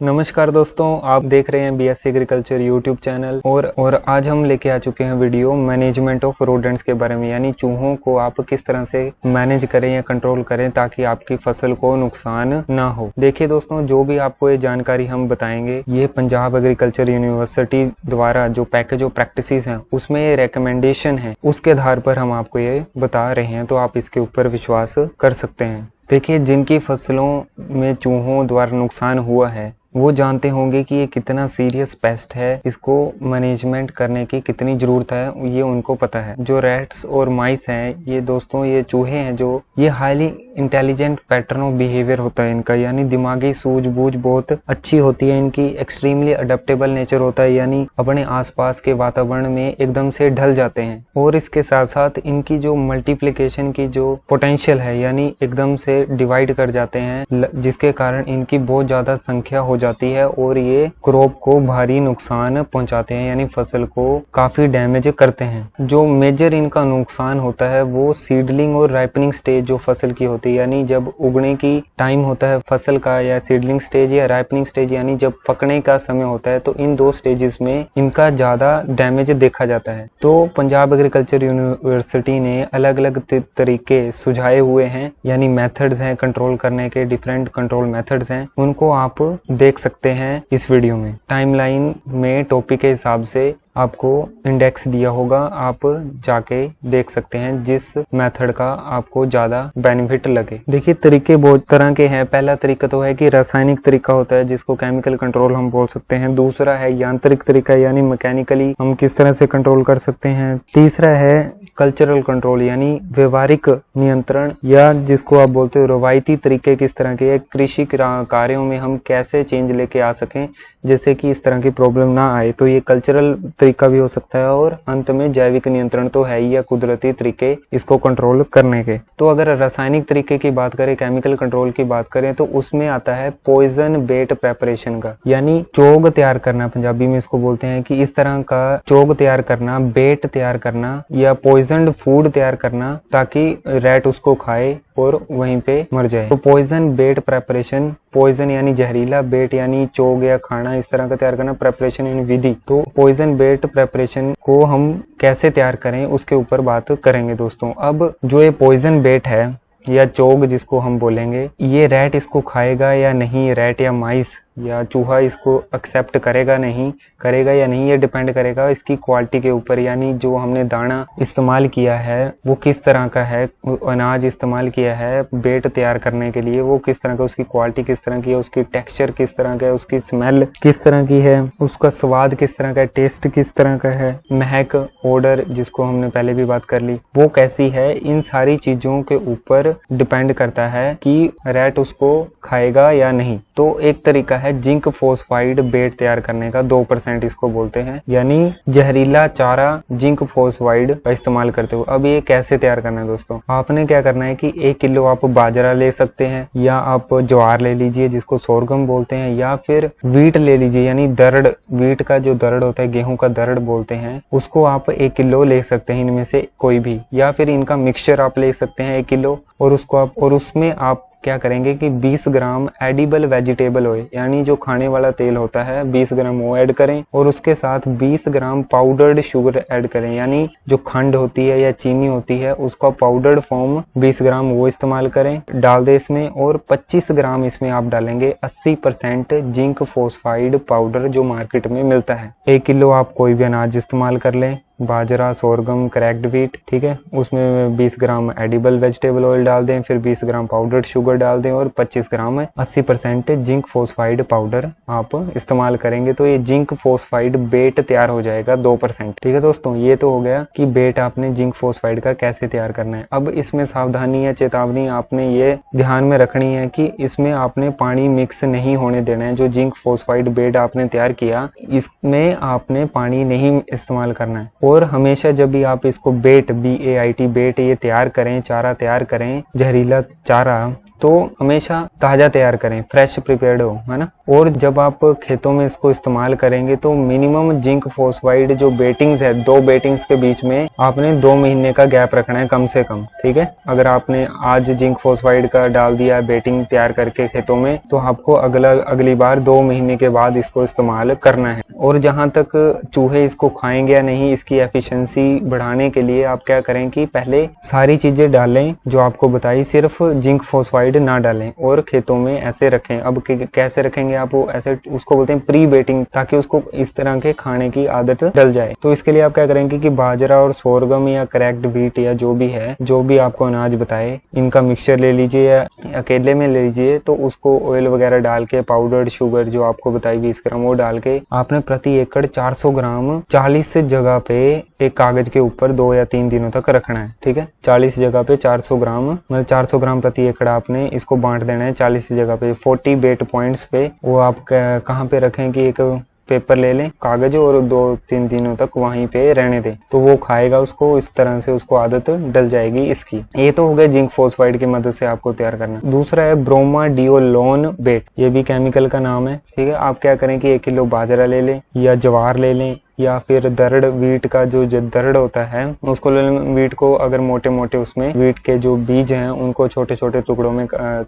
नमस्कार दोस्तों, आप देख रहे हैं बीएससी एग्रीकल्चर यूट्यूब चैनल और आज हम लेके आ चुके हैं वीडियो मैनेजमेंट ऑफ रोडेंट्स के बारे में, यानी चूहों को आप किस तरह से मैनेज करें या कंट्रोल करें ताकि आपकी फसल को नुकसान ना हो। देखिए दोस्तों, जो भी आपको ये जानकारी हम बताएंगे ये पंजाब एग्रीकल्चर यूनिवर्सिटी द्वारा जो पैकेज ऑफ प्रैक्टिसेस हैं उसमें ये रिकमेंडेशन है, उसके आधार पर हम आपको ये बता रहे हैं, तो आप इसके ऊपर विश्वास कर सकते हैं। देखिए, जिनकी फसलों में चूहों द्वारा नुकसान हुआ है वो जानते होंगे कि ये कितना सीरियस पेस्ट है, इसको मैनेजमेंट करने की कितनी जरूरत है, ये उनको पता है। जो रैट्स और माइस हैं, ये दोस्तों ये चूहे हैं जो ये highly intelligent pattern of behaviour होता है इनका, यानी दिमागी सूझबूझ बहुत अच्छी होती है इनकी। एक्सट्रीमली अडेप्टेबल नेचर होता है, यानी अपने आसपास के वातावरण में एकदम से ढल जाते हैं। और इसके साथ साथ इनकी जो मल्टीप्लिकेशन की जो पोटेंशियल है, यानी एकदम से डिवाइड कर जाते हैं, जिसके कारण इनकी बहुत ज्यादा संख्या हो जाती है और ये क्रॉप को भारी नुकसान पहुंचाते हैं, यानी फसल को काफी डैमेज करते हैं। जो मेजर इनका नुकसान होता है वो सीडलिंग और राइपनिंग स्टेज जो फसल की होती है, यानी जब उगने की टाइम होता है फसल का, या सीडलिंग स्टेज या राइपनिंग स्टेज यानी जब पकने का समय होता है, तो इन दो स्टेजेस में इनका ज्यादा डैमेज देखा जाता है। तो पंजाब एग्रीकल्चर यूनिवर्सिटी ने अलग अलग तरीके सुझाए हुए हैं, यानी मेथड्स हैं कंट्रोल करने के, डिफरेंट कंट्रोल मेथड्स हैं, उनको आप देख सकते हैं इस वीडियो में। टाइमलाइन में टॉपिक के हिसाब से आपको इंडेक्स दिया होगा, आप जाके देख सकते हैं जिस मेथड का आपको ज्यादा बेनिफिट लगे। देखिए, तरीके बहुत तरह के हैं। पहला तरीका तो है कि रासायनिक तरीका होता है जिसको केमिकल कंट्रोल हम बोल सकते हैं। दूसरा है यांत्रिक तरीका, यानी मैकेनिकली हम किस तरह से कंट्रोल कर सकते हैं। तीसरा है कल्चरल कंट्रोल, यानी व्यवहारिक नियंत्रण, या जिसको आप बोलते हो रवायती तरीके किस तरह के, कृषि कार्यों में हम कैसे चेंज लेके आ सकें जैसे कि इस तरह की प्रॉब्लम ना आए, तो ये कल्चरल तरीका भी हो सकता है। और अंत में जैविक नियंत्रण तो है ही, या कुदरती तरीके इसको कंट्रोल करने के। तो अगर रासायनिक तरीके की बात करें, केमिकल कंट्रोल की बात करें, तो उसमें आता है पॉइजन बेट प्रेपरेशन का, यानी चोग तैयार करना, पंजाबी में इसको बोलते हैं कि इस तरह का चोग तैयार करना, बेट तैयार करना या पॉइजन फूड तैयार करना ताकि रैट उसको खाए और वहीं पे मर जाए। तो पॉइजन बेट प्रेपरेशन, पॉइजन यानी जहरीला, बेट यानी चोग या खाना, इस तरह का तैयार करना, प्रेपरेशन यानी विधि। तो पॉइजन बेट प्रेपरेशन को हम कैसे तैयार करें उसके ऊपर बात करेंगे दोस्तों। अब जो ये पॉइजन बेट है या चोग जिसको हम बोलेंगे, ये रैट इसको खाएगा या नहीं, रैट या माइस या चूहा इसको एक्सेप्ट करेगा या नहीं, ये डिपेंड करेगा इसकी क्वालिटी के ऊपर, यानी जो हमने दाना इस्तेमाल किया है वो किस तरह का है, अनाज इस्तेमाल किया है बेट तैयार करने के लिए वो किस तरह का, उसकी क्वालिटी किस तरह की है, उसकी टेक्सचर किस तरह का है, उसकी स्मेल किस तरह की है, उसका स्वाद किस तरह का है, टेस्ट किस तरह का है, महक, ऑर्डर जिसको हमने पहले भी बात कर ली वो कैसी है, इन सारी चीजों के ऊपर डिपेंड करता है कि रैट उसको खाएगा या नहीं। तो एक तरीका है जिंक फोस्फाइड बेट तैयार करने का, 2% इसको बोलते हैं, यानी जहरीला चारा जिंक फोस्फाइड का इस्तेमाल करते हो। अब ये कैसे तैयार करना है दोस्तों, आपने क्या करना है कि 1 किलो आप बाजरा ले सकते हैं, या आप ज्वार ले लीजिए जिसको सोरगम बोलते हैं, या फिर वीट ले लीजिए, यानी दरड़, वीट का जो दरड़ होता है, गेहूं का दरड़ बोलते हैं, उसको आप 1 किलो ले सकते हैं इनमें से कोई भी, या फिर इनका मिक्सचर आप ले सकते हैं 1 किलो, और उसको आप, और उसमें आप क्या करेंगे कि 20 ग्राम एडिबल वेजिटेबल ऑयल, यानी जो खाने वाला तेल होता है, 20 ग्राम वो ऐड करें, और उसके साथ 20 ग्राम पाउडर्ड शुगर ऐड करें, यानी जो खंड होती है या चीनी होती है उसका पाउडर्ड फॉर्म 20 ग्राम वो इस्तेमाल करें, डाल दे इसमें, और 25 ग्राम इसमें आप डालेंगे 80% जिंक फोस्फाइड पाउडर जो मार्केट में मिलता है। 1 किलो आप कोई भी अनाज इस्तेमाल कर लें, बाजरा, सोरगम, क्रैक्ड व्हीट, ठीक है, उसमें 20 ग्राम एडिबल वेजिटेबल ऑयल डाल दें, फिर 20 ग्राम पाउडर्ड शुगर डाल दें, और 25 ग्राम 80% जिंक फोस्फाइड पाउडर आप इस्तेमाल करेंगे, तो ये जिंक फोस्फाइड बेट तैयार हो जाएगा 2%। ठीक है दोस्तों, ये तो हो गया कि बेट आपने जिंक फोस्फाइड का कैसे तैयार करना है। अब इसमें सावधानी या चेतावनी आपने ये ध्यान में रखनी है कि इसमें आपने पानी मिक्स नहीं होने देना है। जो जिंक फोस्फाइड बेट आपने तैयार किया इसमें आपने पानी नहीं इस्तेमाल करना है, और हमेशा जब भी आप इसको बेट BAIT बेट ये तैयार करें, चारा तैयार करें, जहरीला चारा, तो हमेशा ताजा तैयार करें, फ्रेश प्रिपेयर्ड हो, है ना। और जब आप खेतों में इसको इस्तेमाल करेंगे तो मिनिमम जिंक फॉस्फाइड जो बेटिंग्स है, 2 बेटिंग्स के बीच में आपने 2 महीने का गैप रखना है कम से कम, ठीक है। अगर आपने आज जिंक फॉस्फाइड का डाल दिया बेटिंग तैयार करके खेतों में, तो आपको अगली बार 2 महीने के बाद इसको इस्तेमाल करना है। और जहां तक चूहे इसको खाएंगे या नहीं, इसकी एफिशिएंसी बढ़ाने के लिए आप क्या करें कि पहले सारी चीजें डालें जो आपको बताई, सिर्फ जिंक फॉस्फाइड ना डालें और खेतों में ऐसे रखें। अब कैसे रखेंगे आप, वो ऐसे उसको बोलते हैं प्री बेटिंग, ताकि उसको इस तरह के खाने की आदत डल जाए। तो इसके लिए आप क्या करेंगे कि बाजरा और सोरगम या क्रैक्ड व्हीट या जो भी है, जो भी आपको अनाज बताए, इनका मिक्सचर ले लीजिए या अकेले में ले लीजिए। तो उसको ऑयल वगैरह डाल के, पाउडर्ड शुगर जो आपको बताई 20 ग्राम, वो डाल के आपने प्रति एकड़ 400 ग्राम 40 जगह पे एक कागज के ऊपर 2 या 3 दिनों तक रखना है, ठीक है। 40 जगह पे 400 ग्राम, मतलब 400 ग्राम प्रति एकड़ आपने इसको बांट देना है 40 जगह पे, 40 बेट पॉइंट्स पे। वो आप कहाँ पे रखें कि एक पेपर ले लें, कागज, और 2-3 दिनों तक वहीं पे रहने दें, तो वो खाएगा उसको, इस तरह से उसको आदत डल जाएगी इसकी। ये तो हो गया जिंक फॉस्फाइड की मदद से आपको तैयार करना। दूसरा है ब्रोमाडियोलोन बेट, ये भी केमिकल का नाम है, ठीक है। आप क्या करें कि 1 किलो बाजरा ले लें या ज्वार ले लें, या फिर दरड़, वीट का जो दरड़ होता है उसको ले लें। वीट को अगर मोटे मोटे उसमें वीट के जो बीज हैं उनको छोटे छोटे टुकड़ों में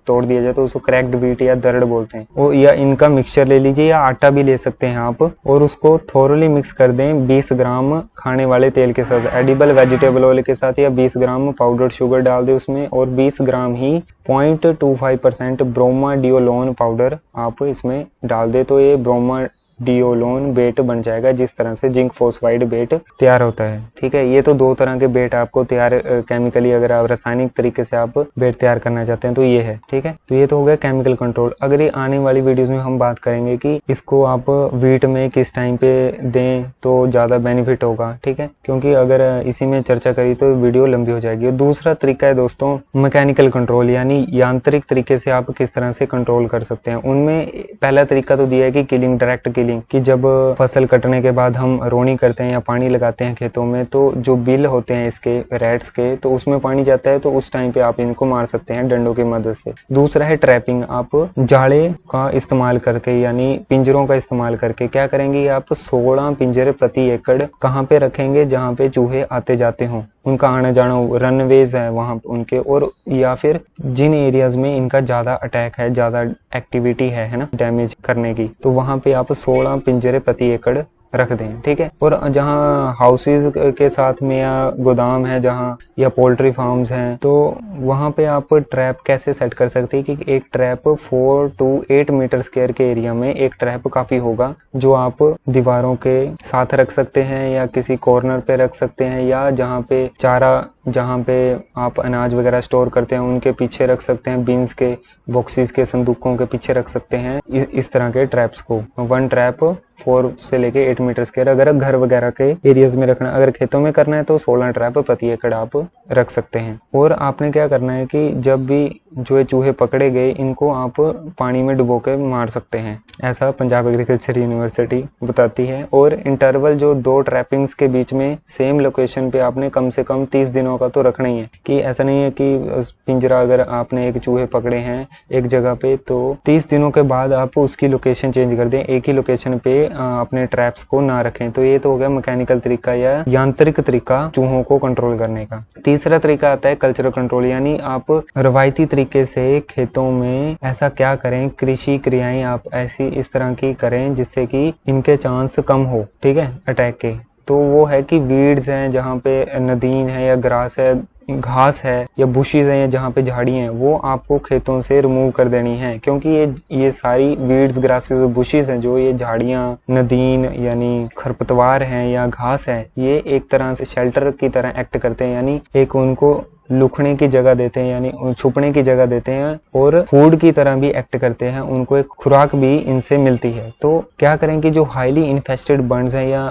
तोड़ दिया जाए तो उसको क्रैक्ड वीट या दरड़ बोलते हैं। वो या इनका मिक्सचर ले लीजिए या आटा भी ले सकते हैं आप, और उसको थोरली मिक्स कर दें 20 ग्राम खाने वाले तेल के साथ, एडिबल वेजिटेबल ऑयल के साथ, या 20 ग्राम पाउडर्ड शुगर डाल दे उसमें, और 20 ग्राम ही 0.25% ब्रोमाडियोलोन पाउडर आप इसमें डाल दे, तो ये ब्रोमाडियोलोन बेट बन जाएगा, जिस तरह से जिंक फॉस्फाइड बेट तैयार होता है, ठीक है। ये तो 2 तरह के बेट आपको तैयार केमिकली, अगर आप रासायनिक तरीके से आप बेट तैयार करना चाहते हैं तो ये है, ठीक है। तो ये तो हो गया केमिकल कंट्रोल। अगर ये आने वाली वीडियोस में हम बात करेंगे कि इसको आप वीट में किस टाइम पे दें तो ज्यादा बेनिफिट होगा, ठीक है, क्योंकि अगर इसी में चर्चा करी तो वीडियो लंबी हो जाएगी। दूसरा तरीका है दोस्तों मैकेनिकल कंट्रोल, यानी यांत्रिक तरीके से आप किस तरह से कंट्रोल कर सकते हैं। उनमें पहला तरीका तो दिया है कि किलिंग, डायरेक्ट किलिंग, कि जब फसल कटने के बाद हम रोनी करते हैं या पानी लगाते हैं खेतों में, तो जो बिल होते हैं इसके रैट्स के, तो उसमें पानी जाता है, तो उस टाइम पे आप इनको मार सकते हैं डंडों की मदद से। दूसरा है ट्रैपिंग, आप जाले का इस्तेमाल करके, यानी पिंजरों का इस्तेमाल करके क्या करेंगे, आप 16 पिंजरे प्रति एकड़ कहाँ पे रखेंगे, जहाँ पे चूहे आते जाते हों, उनका आना जाना, रनवेज है वहां उनके, और या फिर जिन एरियाज में इनका ज्यादा अटैक है, ज्यादा एक्टिविटी है ना, डैमेज करने की, तो वहां पे आप 16 पिंजरे प्रति एकड़ रख दें, ठीक है। और जहाँ हाउसेज के साथ में या गोदाम है जहाँ, या पोल्ट्री फार्म्स हैं, तो वहां पे आप ट्रैप कैसे सेट कर सकते हैं कि एक ट्रैप 4 to 8 मीटर स्क्वायर के एरिया में एक ट्रैप काफी होगा, जो आप दीवारों के साथ रख सकते हैं या किसी कॉर्नर पे रख सकते हैं, या जहाँ पे चारा, जहाँ पे आप अनाज वगैरह स्टोर करते हैं उनके पीछे रख सकते हैं, बीन्स के बॉक्सेस के संदूकों के पीछे रख सकते हैं इस तरह के ट्रैप्स को। 1 ट्रैप 4 से लेके 8 मीटर स्क्वायर, अगर घर वगैरह के एरियाज में रखना, अगर खेतों में करना है तो 16 ट्रैप प्रति एकड़ आप रख सकते हैं। और आपने क्या करना है कि जब भी जो चूहे पकड़े गए, इनको आप पानी में डुबो के मार सकते हैं, ऐसा पंजाब एग्रीकल्चर यूनिवर्सिटी बताती है। और इंटरवल जो 2 ट्रैपिंग्स के बीच में सेम लोकेशन पे आपने कम से कम 30 दिनों का तो रखना ही है, कि ऐसा नहीं है कि पिंजरा अगर आपने एक चूहे पकड़े हैं एक जगह पे, तो 30 दिनों के बाद आप उसकी लोकेशन चेंज कर दें, एक ही लोकेशन पे अपने ट्रैप्स को ना रखें। तो ये तो हो गया मैकेनिकल तरीका या यांत्रिक तरीका चूहों को कंट्रोल करने का। तीसरा तरीका आता है कल्चरल कंट्रोल, यानी आप रवायती तरीके से खेतों में ऐसा क्या करें, कृषि क्रियाएं आप ऐसी इस तरह की करें जिससे कि इनके चांस कम हो, ठीक है, अटैक के। तो वो है कि वीड्स हैं जहाँ पे नदीन है या ग्रास है, घास है या बुशीज हैं, या जहाँ पे झाड़ी हैं, वो आपको खेतों से रिमूव कर देनी है, क्योंकि ये सारी वीड्स, ग्रासेस और बुशीज हैं, जो ये झाड़ियाँ, नदीन यानी खरपतवार हैं या घास है, ये एक तरह से शेल्टर की तरह एक्ट करते हैं, यानी एक उनको लुकने की जगह देते हैं, यानी छुपने की जगह देते हैं, और फूड की तरह भी एक्ट करते हैं, उनको एक खुराक भी इनसे मिलती है। तो क्या करें कि जो हाईली इन्फेस्टेड बर्ड्स हैं या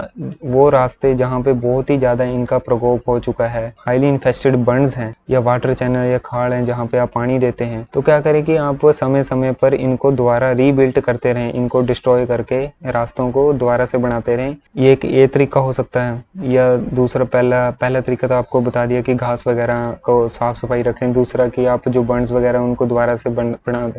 वो रास्ते जहाँ पे बहुत ही ज्यादा इनका प्रकोप हो चुका है, हाईली इन्फेस्टेड बर्ड्स हैं या वाटर चैनल या खाड़ हैं जहाँ पे आप पानी देते हैं, तो क्या करें कि आप समय समय पर इनको दोबारा रीबिल्ड करते रहें, इनको डिस्ट्रॉय करके रास्तों को दोबारा से बनाते रहें। ये तरीका हो सकता है। या दूसरा पहला तरीका तो आपको बता दिया कि घास वगैरह को साफ सफाई रखें। दूसरा कि आप जो बर्ड्स वगैरह उनको दोबारा से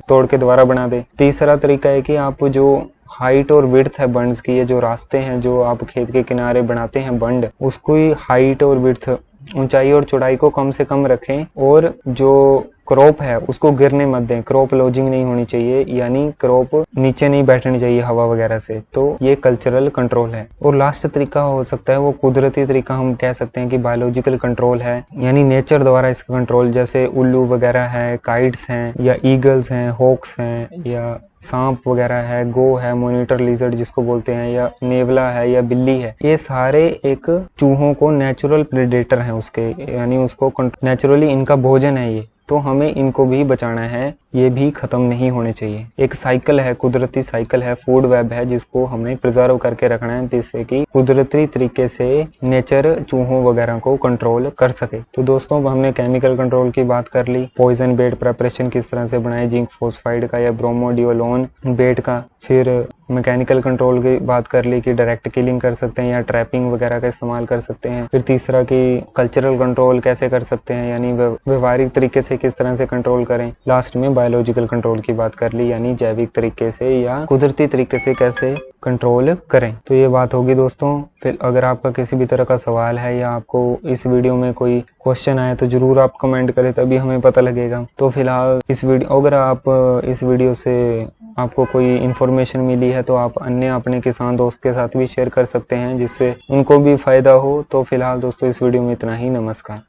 तोड़ के दोबारा बना दे। तीसरा तरीका है कि आप जो हाइट और विड्थ है बंड्स की, ये जो रास्ते हैं जो आप खेत के किनारे बनाते हैं बंड, उसको हाइट और विड्थ, ऊंचाई और चौड़ाई को कम से कम रखें, और जो क्रॉप है उसको गिरने मत दें। क्रॉप लॉजिंग नहीं होनी चाहिए, यानी क्रॉप नीचे नहीं बैठनी चाहिए हवा वगैरह से। तो ये कल्चरल कंट्रोल है। और लास्ट तरीका हो सकता है वो कुदरती तरीका, हम कह सकते हैं कि बायोलॉजिकल कंट्रोल है, यानी नेचर द्वारा इसका कंट्रोल, जैसे उल्लू वगैरह है, काइट्स हैं या ईगल्स हैं, हॉक्स हैं या सांप वगैरह है, गो है, मॉनिटर लिजर्ड जिसको बोलते हैं, या नेवला है या बिल्ली है। ये सारे एक चूहों को नेचुरल प्रेडेटर हैं उसके, यानी उसको नेचुरली इनका भोजन है ये, तो हमें इनको भी बचाना है, ये भी खत्म नहीं होने चाहिए। एक साइकिल है, कुदरती साइकिल है, फूड वेब है, जिसको हमें प्रिजर्व करके रखना है, जिससे कि कुदरती तरीके से नेचर चूहों वगैरह को कंट्रोल कर सके। तो दोस्तों, हमने केमिकल कंट्रोल की बात कर ली, पॉइजन बेड प्रेपरेशन किस तरह से बनाए, जिंक फोस्फाइड का या ब्रोमोडियोलोन बेड का, फिर मैकेनिकल कंट्रोल की बात कर ली कि डायरेक्ट किलिंग कर सकते हैं या ट्रैपिंग वगैरह का इस्तेमाल कर सकते हैं। फिर तीसरा कि कल्चरल कंट्रोल कैसे कर सकते हैं, यानी व्यवहारिक तरीके से किस तरह से कंट्रोल करें। लास्ट में बायोलॉजिकल कंट्रोल की बात कर ली, यानी जैविक तरीके से या कुदरती तरीके से कैसे कंट्रोल करें। तो ये बात होगी दोस्तों। फिर अगर आपका किसी भी तरह का सवाल है या आपको इस वीडियो में कोई क्वेश्चन आए तो जरूर आप कमेंट करें, तभी हमें पता लगेगा। तो फिलहाल अगर आप इस वीडियो से आपको कोई इन्फॉर्मेशन मिली है तो आप अन्य अपने किसान दोस्त के साथ भी शेयर कर सकते हैं, जिससे उनको भी फायदा हो। तो फिलहाल दोस्तों, इस वीडियो में इतना ही। नमस्कार।